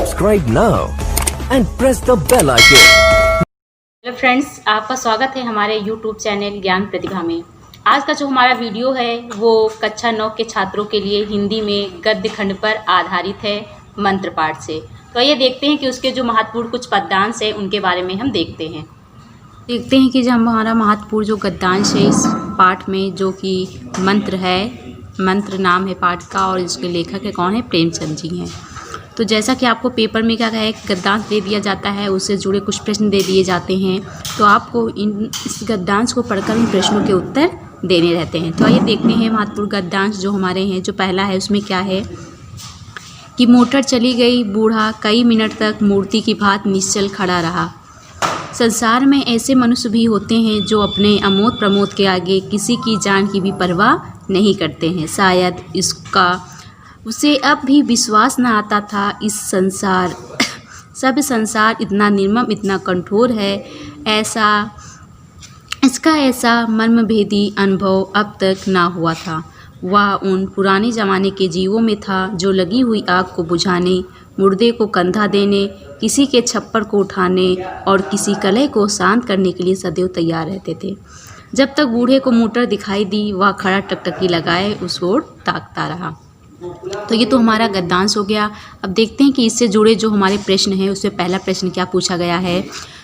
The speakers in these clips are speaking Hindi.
Subscribe now and press the bell icon. Hello friends, आपका स्वागत है हमारे YouTube चैनल ज्ञान प्रतिभा में। आज का जो हमारा वीडियो है वो कक्षा 9 के छात्रों के लिए हिंदी में गद्य खंड पर आधारित है मंत्र पाठ से। तो ये देखते हैं कि उसके जो महत्वपूर्ण कुछ पद्यांश है उनके बारे में हम देखते हैं कि जो हमारा महत्वपूर्ण जो गद्यांश है इस पाठ में, जो कि मंत्र है, मंत्र नाम है पाठ का और इसके लेखक है कौन है, प्रेमचंद जी हैं। तो जैसा कि आपको पेपर में क्या है गद्यांश दे दिया जाता है, उससे जुड़े कुछ प्रश्न दे दिए जाते हैं, तो आपको इस गद्यांश को पढ़कर इन प्रश्नों के उत्तर देने रहते हैं। तो आइए देखते हैं महत्वपूर्ण गद्यांश जो हमारे हैं। जो पहला है उसमें क्या है कि मोटर चली गई, बूढ़ा कई मिनट तक मूर्ति की भांत निश्चल खड़ा रहा। संसार में ऐसे मनुष्य भी होते हैं जो अपने अमोद प्रमोद के आगे किसी की जान की भी परवाह नहीं करते हैं। शायद उसे अब भी विश्वास न आता था इस सब संसार इतना निर्मम, इतना कठोर है। इसका ऐसा मर्मभेदी अनुभव अब तक ना हुआ था। वह उन पुराने ज़माने के जीवों में था जो लगी हुई आग को बुझाने, मुर्दे को कंधा देने, किसी के छप्पर को उठाने और किसी कलह को शांत करने के लिए सदैव तैयार रहते थे। जब तक बूढ़े को मोटर दिखाई दी, वह खड़ा टकटकी लगाए उस ओर ताकता रहा। तो ये तो हमारा गद्यांश हो गया। अब देखते हैं कि इससे जुड़े जो हमारे प्रश्न हैं उसमें पहला प्रश्न क्या पूछा गया है।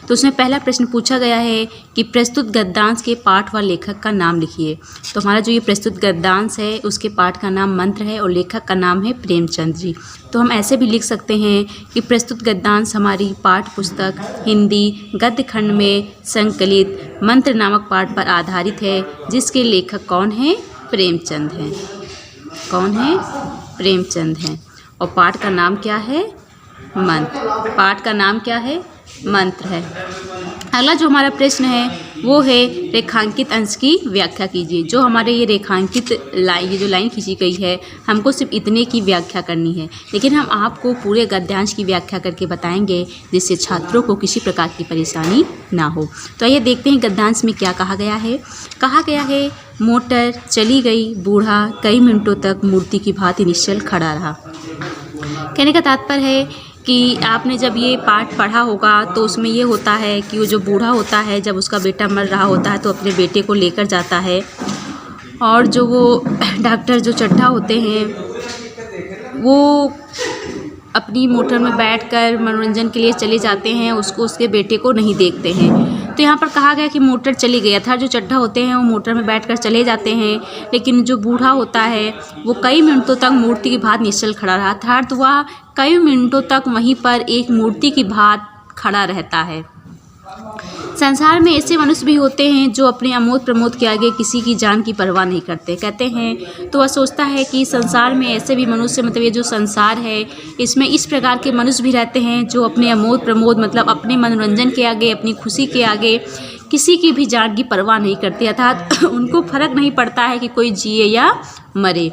तो उसमें पहला प्रश्न पूछा गया है कि प्रस्तुत गद्यांश के पाठ व लेखक का नाम लिखिए। तो हमारा जो ये प्रस्तुत गद्यांश है उसके पाठ का नाम मंत्र है और लेखक का नाम है प्रेमचंद जी। तो हम ऐसे भी लिख सकते हैं कि प्रस्तुत गद्यांश हमारी पाठ पुस्तक हिंदी गद्य खंड में संकलित मंत्र नामक पाठ पर आधारित है, जिसके लेखक कौन है, प्रेमचंद हैं। कौन है, प्रेमचंद हैं। और पाठ का नाम क्या है, मंत्र। पाठ का नाम क्या है, मंत्र है। अगला जो हमारा प्रश्न है वो है रेखांकित अंश की व्याख्या कीजिए। जो हमारे ये रेखांकित लाइन, ये जो लाइन खींची गई है, हमको सिर्फ इतने की व्याख्या करनी है, लेकिन हम आपको पूरे गद्यांश की व्याख्या करके बताएंगे जिससे छात्रों को किसी प्रकार की परेशानी ना हो। तो आइए देखते हैं गद्यांश में क्या कहा गया है। कहा गया है मोटर चली गई, बूढ़ा कई मिनटों तक मूर्ति की भांति निश्चल खड़ा रहा। कहने का तात्पर्य है कि आपने जब ये पाठ पढ़ा होगा तो उसमें ये होता है कि वो जो बूढ़ा होता है जब उसका बेटा मर रहा होता है तो अपने बेटे को लेकर जाता है, और जो वो डॉक्टर जो चड्ढा होते हैं वो अपनी मोटर में बैठकर मनोरंजन के लिए चले जाते हैं, उसको उसके बेटे को नहीं देखते हैं। तो यहाँ पर कहा गया कि मोटर चली गई, अर्थात जो चड्ढा होते हैं वो मोटर में बैठकर चले जाते हैं, लेकिन जो बूढ़ा होता है वो कई मिनटों तक मूर्ति की भांति निश्चल खड़ा रहा। अर्थात वह कई मिनटों तक वहीं पर एक मूर्ति की भांति खड़ा रहता है। संसार में ऐसे मनुष्य भी होते हैं जो अपने अमोद प्रमोद के आगे किसी की जान की परवाह नहीं करते। कहते हैं तो वह सोचता है कि संसार में ऐसे भी मनुष्य, मतलब ये जो संसार है इसमें इस प्रकार के मनुष्य भी रहते हैं जो अपने अमोद प्रमोद, मतलब अपने मनोरंजन के आगे, अपनी खुशी के आगे किसी की भी जान की परवाह नहीं करते। अर्थात उनको फर्क नहीं पड़ता है कि कोई जिए या मरे।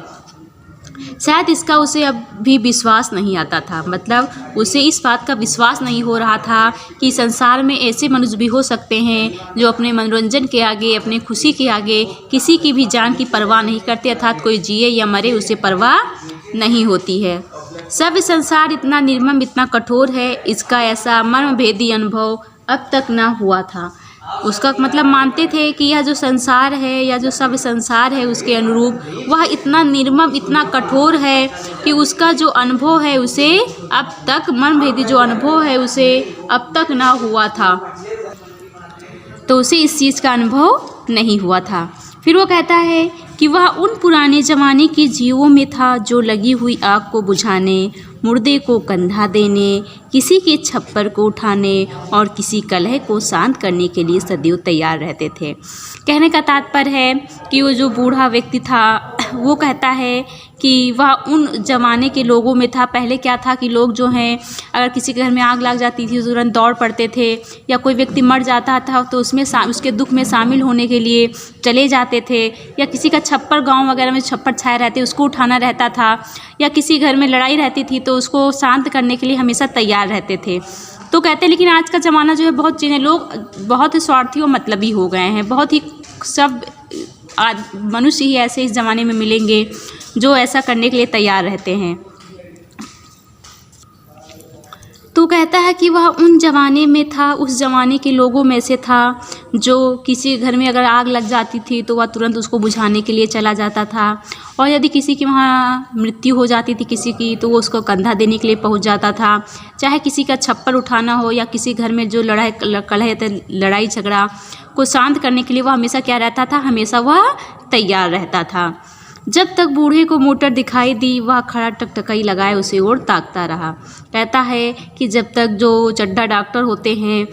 शायद इसका उसे अब भी विश्वास नहीं आता था, मतलब उसे इस बात का विश्वास नहीं हो रहा था कि संसार में ऐसे मनुष्य भी हो सकते हैं जो अपने मनोरंजन के आगे, अपने खुशी के आगे किसी की भी जान की परवाह नहीं करते। अर्थात कोई जिए या मरे उसे परवाह नहीं होती है। सब संसार इतना निर्मम, इतना कठोर है, इसका ऐसा मर्मभेदी अनुभव अब तक ना हुआ था। उसका मतलब मानते थे कि यह जो संसार है या जो सब संसार है उसके अनुरूप वह इतना निर्मम, इतना कठोर है कि उसका जो अनुभव है उसे अब तक, मनभेदी जो अनुभव है उसे अब तक ना हुआ था। तो उसे इस चीज़ का अनुभव नहीं हुआ था। फिर वो कहता है कि वह उन पुराने ज़माने के जीवों में था जो लगी हुई आग को बुझाने, मुर्दे को कंधा देने, किसी के छप्पर को उठाने और किसी कलह को शांत करने के लिए सदैव तैयार रहते थे। कहने का तात्पर्य है कि वो जो बूढ़ा व्यक्ति था वो कहता है कि वह उन ज़माने के लोगों में था। पहले क्या था कि लोग जो हैं अगर किसी के घर में आग लग जाती थी तो तुरंत दौड़ पड़ते थे, या कोई व्यक्ति मर जाता था तो उसमें उसके दुख में शामिल होने के लिए चले जाते थे, या किसी का छप्पर, गांव वगैरह में छप्पर छाए रहते उसको उठाना रहता था, या किसी घर में लड़ाई रहती थी तो उसको शांत करने के लिए हमेशा तैयार रहते थे। तो कहते हैं लेकिन आज का ज़माना जो है बहुत चीज़ें, लोग बहुत ही स्वार्थी और मतलबी हो गए हैं। बहुत ही सब मनुष्य ही ऐसे इस ज़माने में मिलेंगे जो ऐसा करने के लिए तैयार रहते हैं। तो कहता है कि वह उन ज़माने में था, उस ज़माने के लोगों में से था जो किसी घर में अगर आग लग जाती थी तो वह तुरंत उसको बुझाने के लिए चला जाता था, और यदि किसी की वहाँ मृत्यु हो जाती थी किसी की तो वो उसको कंधा देने के लिए पहुँच जाता था। चाहे किसी का छप्पर उठाना हो या किसी घर में जो लड़ाई झगड़ा को शांत करने के लिए वह हमेशा क्या रहता था, हमेशा वह तैयार रहता था। जब तक बूढ़े को मोटर दिखाई दी वह खड़ा टकटकाई लगाए उसे और ताकता रहा। कहता है कि जब तक जो चड्ढा डॉक्टर होते हैं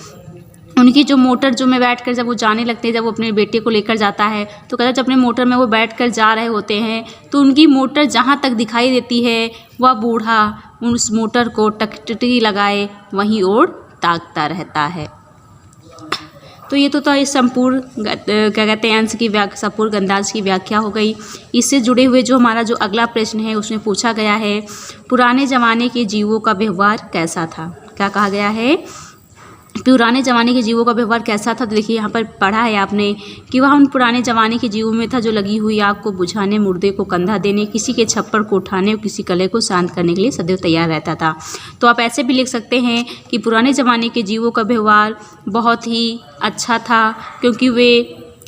उनकी जो मोटर जो में बैठ कर जब वो जाने लगते हैं, जब वो अपने बेटे को लेकर जाता है तो कहता है जब अपने मोटर में वो बैठ कर जा रहे होते हैं तो उनकी मोटर जहाँ तक दिखाई देती है वह बूढ़ा उस मोटर को टकटकी लगाए वहीं और ताकता रहता है। तो ये तो इस संपूर्ण क्या कहते हैं अंश की संपूर्ण गद्यांश की व्याख्या हो गई। इससे जुड़े हुए जो हमारा जो अगला प्रश्न है उसमें पूछा गया है पुराने ज़माने के जीवों का व्यवहार कैसा था। क्या कहा गया है, पुराने ज़माने के जीवों का व्यवहार कैसा था। तो देखिए यहाँ पर पढ़ा है आपने कि वह उन पुराने ज़माने के जीवों में था जो लगी हुई आग को बुझाने, मुर्दे को कंधा देने, किसी के छप्पर को उठाने और किसी कलह को शांत करने के लिए सदैव तैयार रहता था। तो आप ऐसे भी लिख सकते हैं कि पुराने ज़माने के जीवों का व्यवहार बहुत ही अच्छा था क्योंकि वे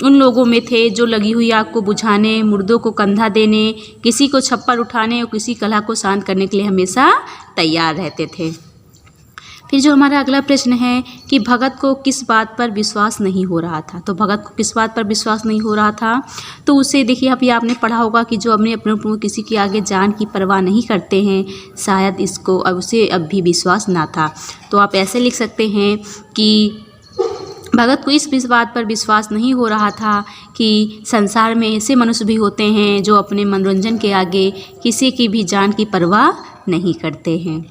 उन लोगों में थे जो लगी हुई आग को बुझाने, मुर्दों को कंधा देने, किसी को छप्पर उठाने और किसी कलह को शांत करने के लिए हमेशा तैयार रहते थे। फिर जो हमारा अगला प्रश्न है कि भगत को किस बात पर विश्वास नहीं हो रहा था। तो भगत को किस बात पर विश्वास नहीं हो रहा था, तो उसे देखिए अभी आपने पढ़ा होगा कि जो अपने किसी के आगे जान की परवाह नहीं करते हैं शायद इसको अब उसे अब भी विश्वास ना था। तो आप ऐसे लिख सकते हैं कि भगत को इस बात पर विश्वास नहीं हो रहा था कि संसार में ऐसे मनुष्य भी होते हैं जो अपने मनोरंजन के आगे किसी की भी जान की परवाह नहीं करते हैं।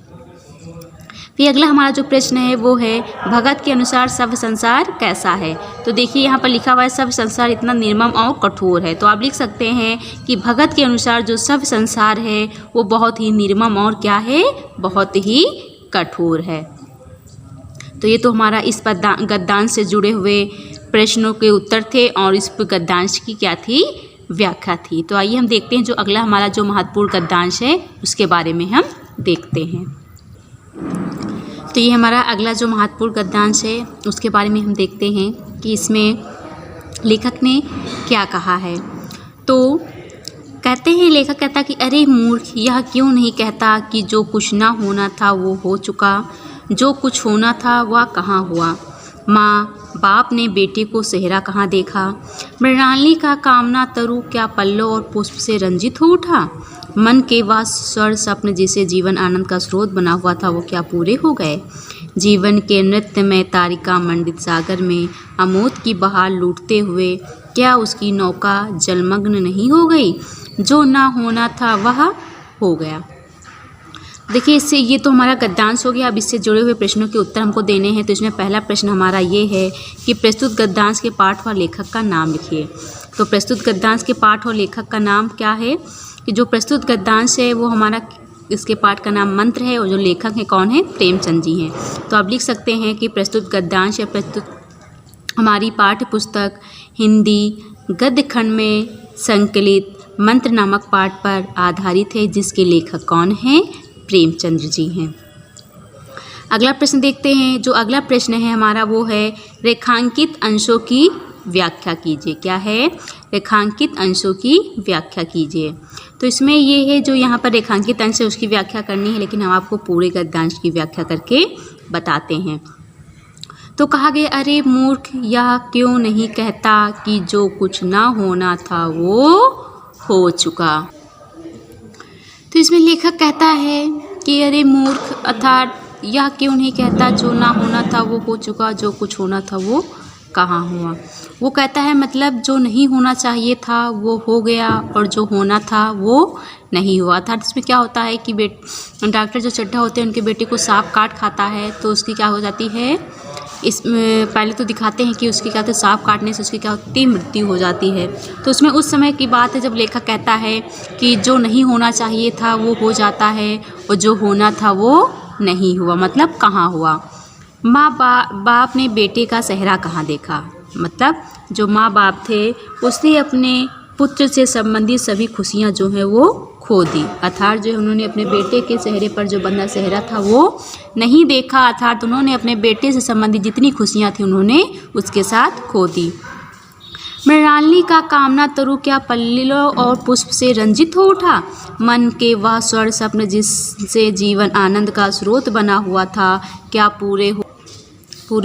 फिर अगला हमारा जो प्रश्न है वो है भगत के अनुसार सभ्य संसार कैसा है। तो देखिए यहाँ पर लिखा हुआ है सभ्य संसार इतना निर्मम और कठोर है। तो आप लिख सकते हैं कि भगत के अनुसार जो सभ्य संसार है वो बहुत ही निर्मम और क्या है, बहुत ही कठोर है। तो ये तो हमारा इस गद्यांश से जुड़े हुए प्रश्नों के उत्तर थे और इस गद्यांश की क्या थी, व्याख्या थी। तो आइए हम देखते हैं जो अगला हमारा जो महत्वपूर्ण गद्यांश है उसके बारे में हम देखते हैं। तो ये हमारा अगला जो महत्वपूर्ण गद्यांश है उसके बारे में हम देखते हैं कि इसमें लेखक ने क्या कहा है। तो कहते हैं, लेखक कहता कि अरे मूर्ख, यह क्यों नहीं कहता कि जो कुछ ना होना था वो हो चुका, जो कुछ होना था वह कहाँ हुआ। माँ बाप ने बेटे को सेहरा कहाँ देखा, मृणालिनी का कामना तरु क्या पल्लव और पुष्प से रंजित हो उठा। मन के वह स्वर स्वप्न जिसे जीवन आनंद का स्रोत बना हुआ था वो क्या पूरे हो गए। जीवन के नृत्य में तारिका मंडित सागर में आमोद की बहार लूटते हुए क्या उसकी नौका जलमग्न नहीं हो गई। जो ना होना था वह हो गया। देखिए इससे ये तो हमारा गद्यांश हो गया। अब इससे जुड़े हुए प्रश्नों के उत्तर हमको देने हैं। तो इसमें पहला प्रश्न हमारा ये है कि प्रस्तुत गद्यांश के पाठ व लेखक का नाम लिखिए। तो प्रस्तुत गद्यांश के पाठ और लेखक का नाम क्या है, कि जो प्रस्तुत गद्यांश है वो हमारा इसके पाठ का नाम मंत्र है और जो लेखक हैं कौन है, प्रेमचंद जी हैं। तो आप लिख सकते हैं कि प्रस्तुत गद्यांश या प्रस्तुत हमारी पाठ्य पुस्तक हिंदी गद्य खंड में संकलित मंत्र नामक पाठ पर आधारित है जिसके लेखक कौन हैं, प्रेमचंद्र जी हैं। अगला प्रश्न देखते हैं। जो अगला प्रश्न है हमारा वो है रेखांकित अंशों की व्याख्या कीजिए। क्या है, रेखांकित अंशों की व्याख्या कीजिए। तो इसमें ये है जो यहाँ पर रेखांकित अंश है उसकी व्याख्या करनी है, लेकिन हम आपको पूरे गद्यांश की व्याख्या करके बताते हैं। तो कहा गया अरे मूर्ख, यह क्यों नहीं कहता कि जो कुछ ना होना था वो हो चुका। तो इसमें लेखक कहता है कि अरे मूर्ख, अर्थात यह क्यों नहीं कहता जो ना होना था वो हो चुका, जो कुछ होना था वो कहाँ हुआ। वो कहता है मतलब जो नहीं होना चाहिए था वो हो गया और जो होना था वो नहीं हुआ। अर्थात इसमें क्या होता है कि डॉक्टर जो चड्ढा होते हैं उनके बेटे को सांप काट खाता है तो उसकी क्या हो जाती है, इसमें पहले तो दिखाते हैं कि उसकी क्या होती है, सांप काटने से उसकी क्या होती है, मृत्यु हो जाती है। तो उसमें उस समय की बात है जब लेखक कहता है कि जो नहीं होना चाहिए था वो हो जाता है और जो होना था वो नहीं हुआ। मतलब कहाँ हुआ। माँ बाप ने बेटे का सेहरा कहाँ देखा, मतलब जो माँ बाप थे उसने अपने पुत्र से संबंधित सभी खुशियाँ जो हैं वो खो दी। अर्थात जो उन्होंने अपने बेटे के चेहरे पर जो बंधा सेहरा था वो नहीं देखा, अर्थात उन्होंने अपने बेटे से संबंधित जितनी खुशियाँ थी उन्होंने उसके साथ खो दी। मृणालिनी का कामना तरु क्या पल्लव और पुष्प से रंजित हो उठा? मन के वह स्वर्ण स्वप्न जिससे जीवन आनंद का स्रोत बना हुआ था, क्या पूरे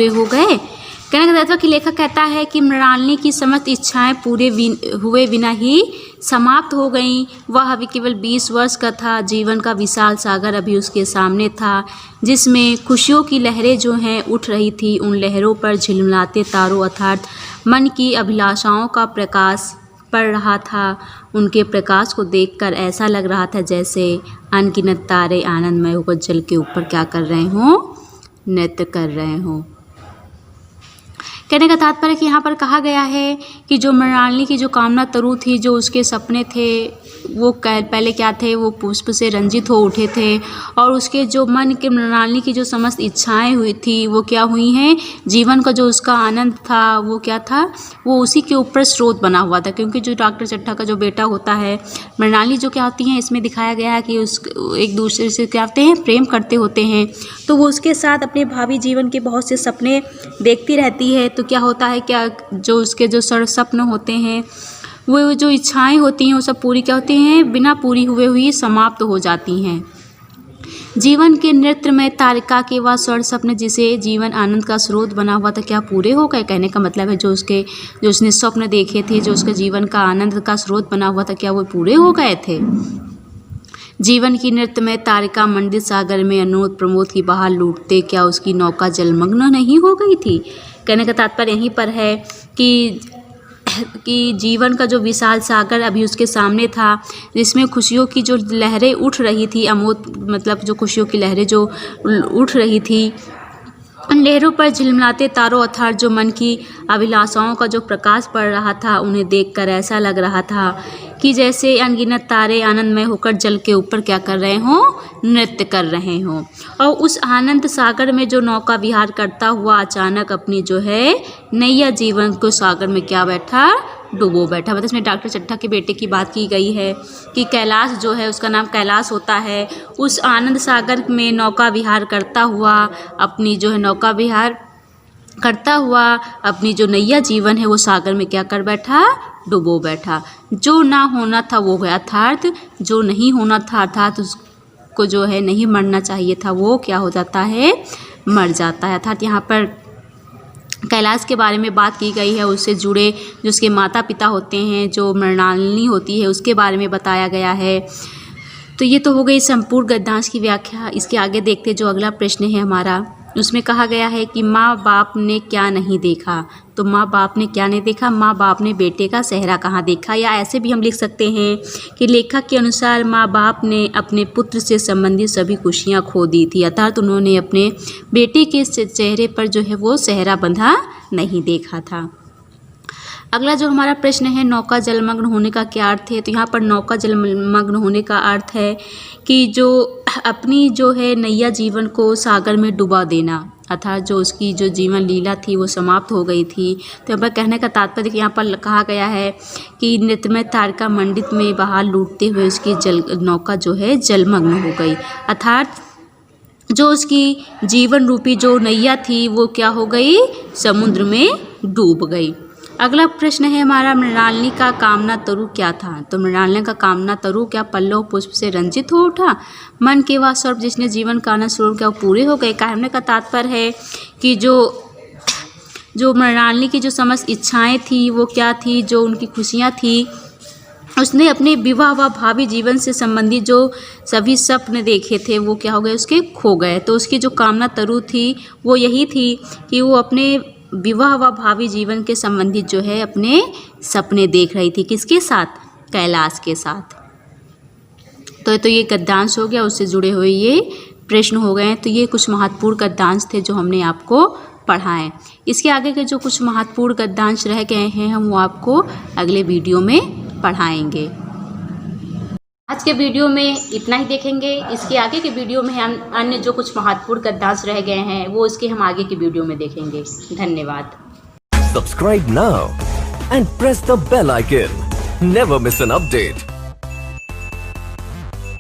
हो गए? कहने का तात्पर्य कि लेखक कहता है कि मृणालिनी की समस्त इच्छाएं पूरे हुए बिना ही समाप्त हो गईं। वह अभी केवल 20 वर्ष का था। जीवन का विशाल सागर अभी उसके सामने था, जिसमें खुशियों की लहरें जो हैं उठ रही थी। उन लहरों पर झिलमिलाते तारों अर्थात मन की अभिलाषाओं का प्रकाश पड़ रहा था। उनके प्रकाश को देखकर ऐसा लग रहा था जैसे अनगिनत तारे आनंदमय होकर जल के ऊपर क्या कर रहे हों, नृत्य कर रहे हों। कहने का तात्पर्य कि यहाँ पर कहा गया है कि जो मृणालिनी की जो कामना तरु थी, जो उसके सपने थे, वो पहले क्या थे, वो पुष्प से रंजित हो उठे थे। और उसके जो मन के मृणालिनी की जो समस्त इच्छाएं हुई थी वो क्या हुई हैं, जीवन का जो उसका आनंद था वो क्या था, वो उसी के ऊपर स्रोत बना हुआ था। क्योंकि जो डॉक्टर चड्ढा का जो बेटा होता है, मृणालिनी जो क्या होती हैं, इसमें दिखाया गया है कि उस एक दूसरे से क्या होते हैं, प्रेम करते होते हैं। तो वो उसके साथ अपने भावी जीवन के बहुत से सपने देखती रहती है। तो क्या होता है, क्या जो उसके जो स्वप्न होते हैं, वो जो इच्छाएं होती हैं, वो सब पूरी क्या होती हैं, बिना पूरी हुए हुई समाप्त हो जाती हैं। जीवन के नृत्य में तारिका के वह स्वर्ण स्वप्न जिसे जीवन आनंद का स्रोत बना हुआ था, क्या पूरे हो गए? कहने का मतलब है जो उसने स्वप्न देखे थे, जो उसके जीवन का आनंद का स्रोत बना हुआ था, क्या वो पूरे हो गए थे? जीवन की नृत्य में तारिका मंडित सागर में अनोद प्रमोद की बहार लूटते, क्या उसकी नौका जलमग्न नहीं हो गई थी? कहने का तात्पर्य यहीं पर है कि जीवन का जो विशाल सागर अभी उसके सामने था, जिसमें खुशियों की जो लहरें उठ रही थी, अमोद मतलब जो खुशियों की लहरें जो उठ रही थी, उन लहरों पर झिलमिलाते तारों अर्थात जो मन की अभिलाषाओं का जो प्रकाश पड़ रहा था, उन्हें देखकर ऐसा लग रहा था कि जैसे अनगिनत तारे आनंदमय होकर जल के ऊपर क्या कर रहे हों, नृत्य कर रहे हों। और उस आनंद सागर में जो नौका विहार करता हुआ अचानक अपनी जो है नैया जीवन को सागर में क्या बैठा, डूबो बैठा। मतलब इसमें डॉक्टर चड्ढा के बेटे की बात की गई है कि कैलाश जो है, उसका नाम कैलाश होता है, उस आनंद सागर में नौका विहार करता हुआ अपनी जो है नौका विहार करता हुआ अपनी जो नैया जीवन है वो सागर में क्या कर बैठा, डूबो बैठा। जो ना होना था वो गया, अर्थात जो नहीं होना था, अर्थात उसको जो है नहीं मरना चाहिए था, वो क्या हो जाता है, मर जाता है। अर्थात यहाँ पर कैलाश के बारे में बात की गई है, उससे जुड़े जो उसके माता पिता होते हैं, जो मृणालिनी होती है, उसके बारे में बताया गया है। तो ये तो हो गई संपूर्ण गद्यांश की व्याख्या। इसके आगे देखते जो अगला प्रश्न है हमारा, उसमें कहा गया है कि माँ बाप ने क्या नहीं देखा। तो माँ बाप ने क्या नहीं देखा, माँ बाप ने बेटे का सेहरा कहाँ देखा, या ऐसे भी हम लिख सकते हैं कि लेखक के अनुसार माँ बाप ने अपने पुत्र से संबंधित सभी खुशियाँ खो दी थी, अर्थात उन्होंने अपने बेटे के चेहरे पर जो है वो सेहरा बंधा नहीं देखा था। अगला जो हमारा प्रश्न है, नौका जलमग्न होने का क्या अर्थ है। तो यहाँ पर नौका जलमग्न होने का अर्थ है कि जो अपनी जो है नैया जीवन को सागर में डुबा देना, अर्थात जो उसकी जो जीवन लीला थी वो समाप्त हो गई थी। तो यहाँ पर कहने का तात्पर्य कि यहाँ पर कहा गया है कि नृत्यमय तारिका मंडित में बहार लूटते हुए उसकी नौका जो है जलमग्न हो गई, अर्थात जो उसकी जीवन रूपी जो नैया थी वो क्या हो गई, समुद्र में डूब गई। अगला प्रश्न है हमारा, मृणालिनी का कामना तरु क्या था। तो मृणालिनी का कामना तरु क्या पल्लव पुष्प से रंजित हो उठा? मन के वह सर्प जिसने जीवन का आनंद स्वरूप क्या वो पूरे हो गए। कहने का तात्पर्य है कि जो मृणालिनी की जो समस्त इच्छाएं थी वो क्या थी, जो उनकी खुशियाँ थी, उसने अपने विवाह व भावी जीवन से संबंधित जो सभी सपने देखे थे वो क्या हो गए, उसके खो गए। तो उसकी जो कामना तरु थी वो यही थी कि वो अपने विवाह व भावी जीवन के संबंधित जो है अपने सपने देख रही थी, किसके साथ, कैलाश के साथ। तो ये गद्यांश हो गया, उससे जुड़े हुए ये प्रश्न हो गए हैं। तो ये कुछ महत्वपूर्ण गद्यांश थे जो हमने आपको पढ़ाएं। इसके आगे के जो कुछ महत्वपूर्ण गद्यांश रह गए हैं हम वो आपको अगले वीडियो में पढ़ाएंगे। आज के वीडियो में इतना ही देखेंगे। इसके आगे के वीडियो में हम अन्य जो कुछ महत्वपूर्ण गद्यांश रह गए हैं वो इसके हम आगे की वीडियो में देखेंगे। धन्यवाद। Subscribe now and press the bell icon. Never miss an update.